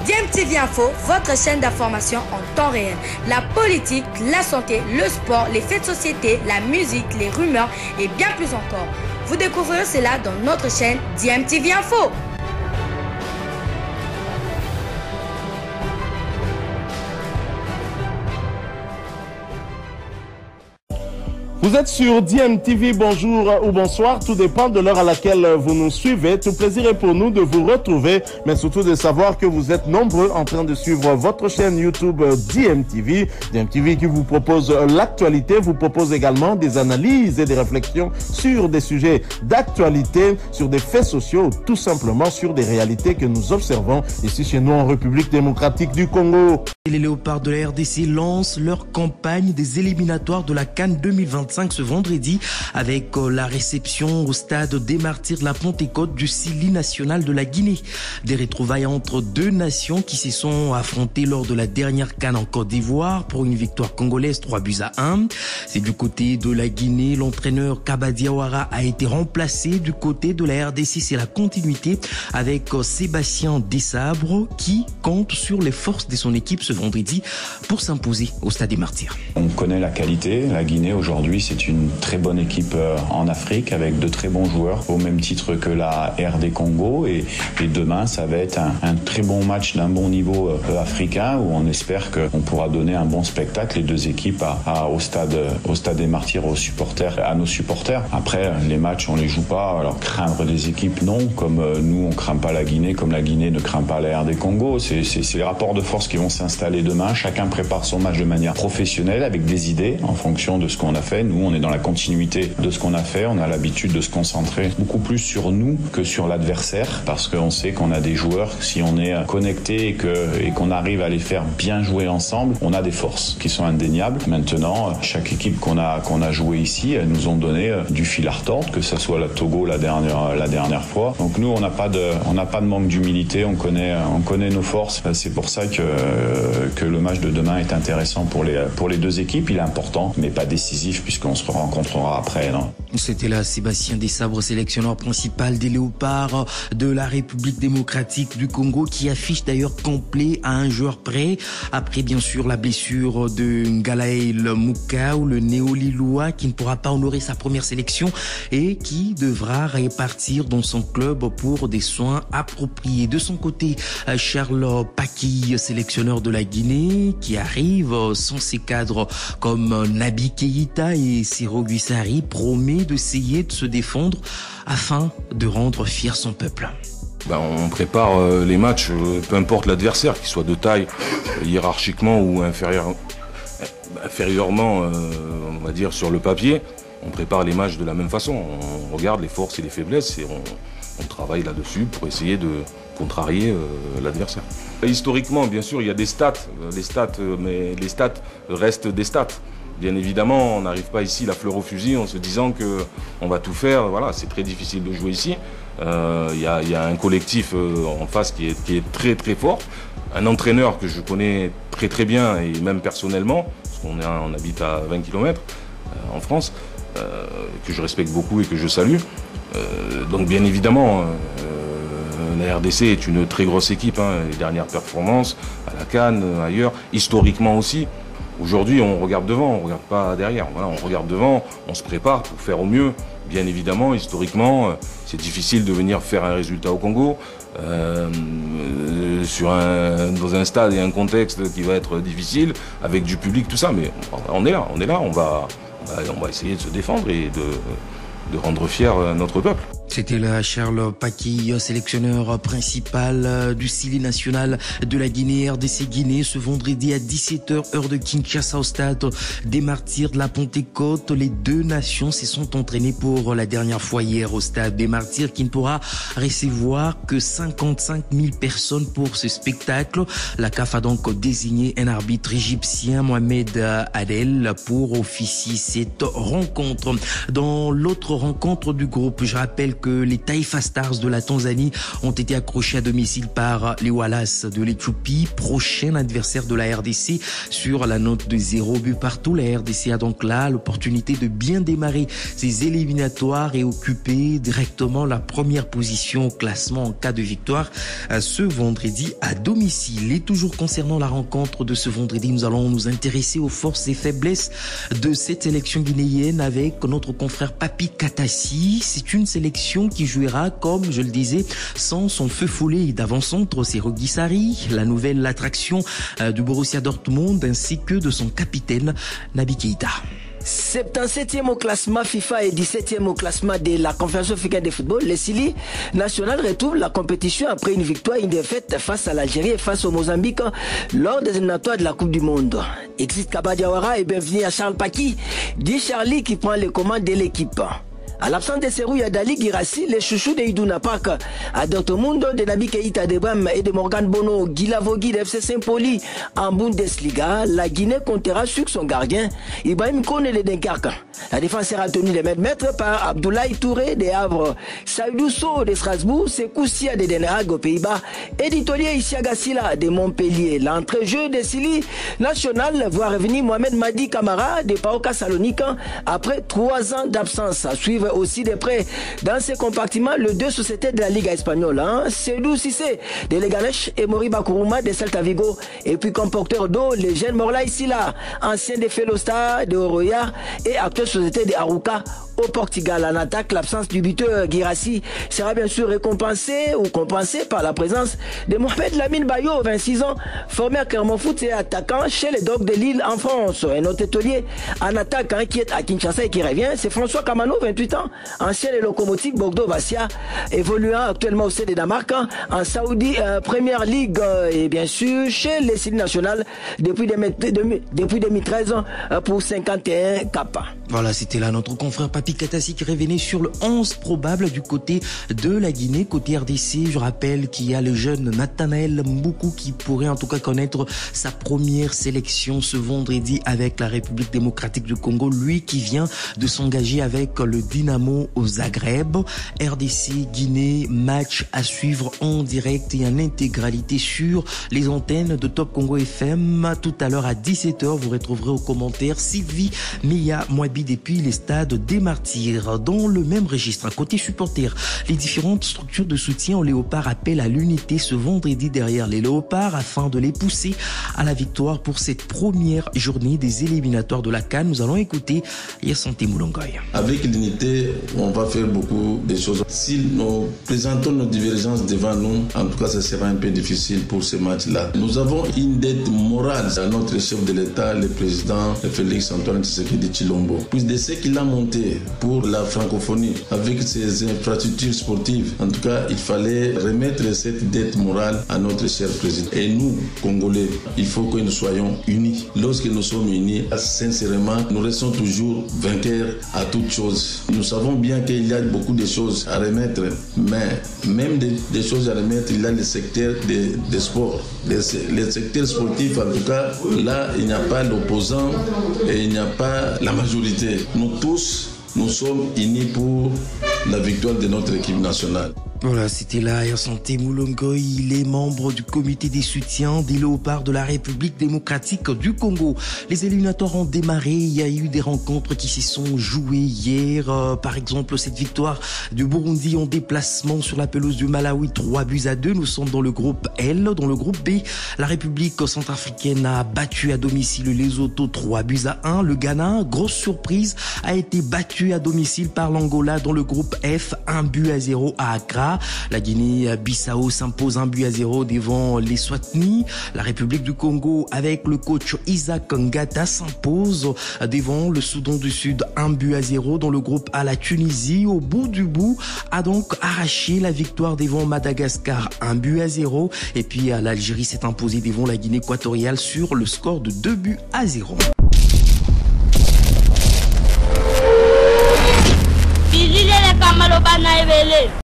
DMTV Info, votre chaîne d'information en temps réel. La politique, la santé, le sport, les faits de société, la musique, les rumeurs et bien plus encore. Vous découvrirez cela dans notre chaîne DMTV Info. Vous êtes sur DMTV, bonjour ou bonsoir, tout dépend de l'heure à laquelle vous nous suivez. Tout plaisir est pour nous de vous retrouver, mais surtout de savoir que vous êtes nombreux en train de suivre votre chaîne YouTube DMTV. DMTV qui vous propose l'actualité, vous propose également des analyses et des réflexions sur des sujets d'actualité, sur des faits sociaux, tout simplement sur des réalités que nous observons ici chez nous en République démocratique du Congo. Les Léopards de la RDC lancent leur campagne des éliminatoires de la CAN 2025 ce vendredi avec la réception au stade des Martyrs de la Pentecôte du Sili national de la Guinée. Des retrouvailles entre deux nations qui se sont affrontées lors de la dernière CAN en Côte d'Ivoire pour une victoire congolaise 3-1. C'est du côté de la Guinée, l'entraîneur Kaba Diawara a été remplacé. Du côté de la RDC, c'est la continuité avec Sébastien Desabre qui compte sur les forces de son équipe ce vendredi pour s'imposer au stade des Martyrs. On connaît la qualité. La Guinée aujourd'hui, c'est une très bonne équipe en Afrique avec de très bons joueurs au même titre que la RD Congo et demain ça va être un très bon match d'un bon niveau africain où on espère qu'on pourra donner un bon spectacle les deux équipes au stade des Martyrs à nos supporters. Après les matchs on les joue pas, alors craindre des équipes non, comme nous on craint pas la Guinée, comme la Guinée ne craint pas la RD Congo. C'est les rapports de force qui vont s'installer demain. Chacun prépare son match de manière professionnelle avec des idées en fonction de ce qu'on a fait. Nous, on est dans la continuité de ce qu'on a fait. On a l'habitude de se concentrer beaucoup plus sur nous que sur l'adversaire parce qu'on sait qu'on a des joueurs, si on est connecté et qu'on arrive à les faire bien jouer ensemble, on a des forces qui sont indéniables. Maintenant, chaque équipe qu'on a joué ici, elles nous ont donné du fil à retordre, que ce soit la Togo la dernière fois. Donc nous, on n'a pas de manque d'humilité, on connaît nos forces. C'est pour ça que le match de demain est intéressant pour les deux équipes. Il est important, mais pas décisif puisqu'on se rencontrera après. Non. C'était là Sébastien Desabre, sélectionneur principal des Léopards de la République démocratique du Congo, qui affiche d'ailleurs complet à un joueur près. Après bien sûr la blessure de Ngalaïl Moukau, le néo-lillois qui ne pourra pas honorer sa première sélection et qui devra repartir dans son club pour des soins appropriés. De son côté, Charles Paki, sélectionneur de la Guinée, qui arrive sans ses cadres comme Nabi Keïta et Siro Guissari, promet d'essayer de se défendre afin de rendre fier son peuple. On prépare les matchs, peu importe l'adversaire, qu'il soit de taille, hiérarchiquement ou inférieurement, on va dire, sur le papier. On prépare les matchs de la même façon. On regarde les forces et les faiblesses et on travaille là-dessus pour essayer de contrarier l'adversaire. Historiquement, bien sûr, il y a des stats, mais les stats restent des stats. Bien évidemment, on n'arrive pas ici la fleur au fusil en se disant qu'on va tout faire. Voilà, c'est très difficile de jouer ici. Il y a un collectif en face qui est très très fort. Un entraîneur que je connais très très bien et même personnellement, parce qu'on habite à 20 km en France, que je respecte beaucoup et que je salue. Donc bien évidemment, la RDC est une très grosse équipe. Les dernières performances à la CAN, ailleurs, historiquement aussi. Aujourd'hui, on regarde devant, on ne regarde pas derrière. Voilà, on regarde devant, on se prépare pour faire au mieux. Bien évidemment, historiquement, c'est difficile de venir faire un résultat au Congo, dans un stade et un contexte qui va être difficile, avec du public, tout ça. Mais on est là, on va essayer de se défendre et de rendre fier notre peuple. C'était là Charles Paki, sélectionneur principal du Sili national de la Guinée, RDC Guinée, ce vendredi à 17h, heure de Kinshasa, au stade des Martyrs de la Pentecôte. Les deux nations se sont entraînées pour la dernière fois hier au stade des Martyrs, qui ne pourra recevoir que 55 000 personnes pour ce spectacle. La CAF a donc désigné un arbitre égyptien, Mohamed Adel, pour officier cette rencontre. Dans l'autre rencontre du groupe, je rappelle rappelle que les Taifa Stars de la Tanzanie ont été accrochés à domicile par les Wallace de l'Éthiopie, prochain adversaire de la RDC, sur la note de 0 but partout. La RDC a donc là l'opportunité de bien démarrer ses éliminatoires et occuper directement la première position au classement en cas de victoire ce vendredi à domicile. Et toujours concernant la rencontre de ce vendredi, nous allons nous intéresser aux forces et faiblesses de cette sélection guinéenne avec notre confrère Papi Katassi. C'est une sélection qui jouera, comme je le disais, sans son feu follet d'avant-centre, c'est Ruggi Sarri, la nouvelle attraction du Borussia Dortmund, ainsi que de son capitaine Naby Keïta. 77e au classement FIFA et 17e au classement de la Confédération africaine de football, le Sili national retrouve la compétition après une victoire et une défaite face à l'Algérie et face au Mozambique lors des éliminatoires de la Coupe du Monde. Exit Kaba Diawara et bienvenue à Charles Paki, dit Charlie qui prend les commandes de l'équipe. À l'absence de Serou Yadali Girassi, les chouchous de Iduna Park, à Dortmund, de Naby Keïta de Bram et de Morgan Bono, Guilavogui de FC Saint-Pauli en Bundesliga, la Guinée comptera sur son gardien, Ibrahim Kone de Dunkerque. La défense sera tenue de mètres par Abdoulaye Touré de Havre, Saïdou Sow de Strasbourg, Sekou Sia de Den Haag aux Pays-Bas, Editolier Isiaga Silla de Montpellier. L'entrejeu de Sili national voit revenir Mohamed Madi Kamara de Paoka Salonique après 3 ans d'absence. À suivre aussi de près dans ces compartiments le 2 sociétés de la Ligue espagnole, Seydou Cissé de Leganés et Moriba Kourouma de Celta Vigo, et puis comme porteur d'eau le jeune Morlaï Silla, ancien de Felostar de Oroya et actuel société de Arouca au Portugal. En attaque, l'absence du buteur Girassi sera bien sûr récompensée ou compensée par la présence de Mohamed Lamine Bayo, 26 ans, formé à Clermont Foot et attaquant chez les Dogs de Lille en France. Un autre étolier en attaque qui est à Kinshasa et qui revient, c'est François Kamano, 28 ans, ancien des locomotives Bordeaux Bastia, évoluant actuellement au sein de Danemark en Saoudi Premier League et bien sûr chez les Sili nationales depuis 2013 pour 51 capas. Voilà, c'était là notre confrère Papi Katassi qui revenait sur le 11 probable du côté de la Guinée. Côté RDC, je rappelle qu'il y a le jeune Nathanaël Mboukou qui pourrait en tout cas connaître sa première sélection ce vendredi avec la République démocratique du Congo. Lui qui vient de s'engager avec le Dynamo au Zagreb. RDC Guinée, match à suivre en direct et en intégralité sur les antennes de Top Congo FM. Tout à l'heure à 17h, vous retrouverez aux commentaires Sylvie Mia Mouabi depuis les stades des Martyrs. Dans le même registre, à côté supporters, les différentes structures de soutien aux Léopards appellent à l'unité ce vendredi derrière les Léopards afin de les pousser à la victoire pour cette première journée des éliminatoires de la CAN. Nous allons écouter Yassante Moulongoy. Avec l'unité, on va faire beaucoup de choses. Si nous présentons nos divergences devant nous, en tout cas, ça sera un peu difficile pour ce match-là. Nous avons une dette morale à notre chef de l'État, le président Félix Antoine Tshisekedi Tshilombo. Puis de ce qu'il a monté pour la francophonie avec ses infrastructures sportives, en tout cas, il fallait remettre cette dette morale à notre cher président. Et nous, Congolais, il faut que nous soyons unis. Lorsque nous sommes unis, sincèrement, nous restons toujours vainqueurs à toutes choses. Nous savons bien qu'il y a beaucoup de choses à remettre, mais même des choses à remettre, il y a le secteur des sports. Le secteur sportif, en tout cas, là, il n'y a pas l'opposant et il n'y a pas la majorité. Nous tous, nous sommes unis pour la victoire de notre équipe nationale. Voilà, c'était là Yassante Moulongoy, les membres du comité des soutiens des Léopards de la République démocratique du Congo. Les éliminatoires ont démarré, il y a eu des rencontres qui se sont jouées hier. Par exemple, cette victoire du Burundi en déplacement sur la pelouse du Malawi, 3-2. Nous sommes dans le groupe L. Dans le groupe B, la République centrafricaine a battu à domicile le Lesotho 3-1. Le Ghana, grosse surprise, a été battu à domicile par l'Angola dans le groupe F, 1-0 à Accra. La Guinée-Bissau s'impose 1-0 devant les Swatini. La République du Congo, avec le coach Isaac Ngata, s'impose devant le Soudan du Sud 1-0 dans le groupe A. La Tunisie, au bout du bout, a donc arraché la victoire devant Madagascar 1-0. Et puis l'Algérie s'est imposée devant la Guinée équatoriale sur le score de 2-0. Bizile le Kamalobana Evele.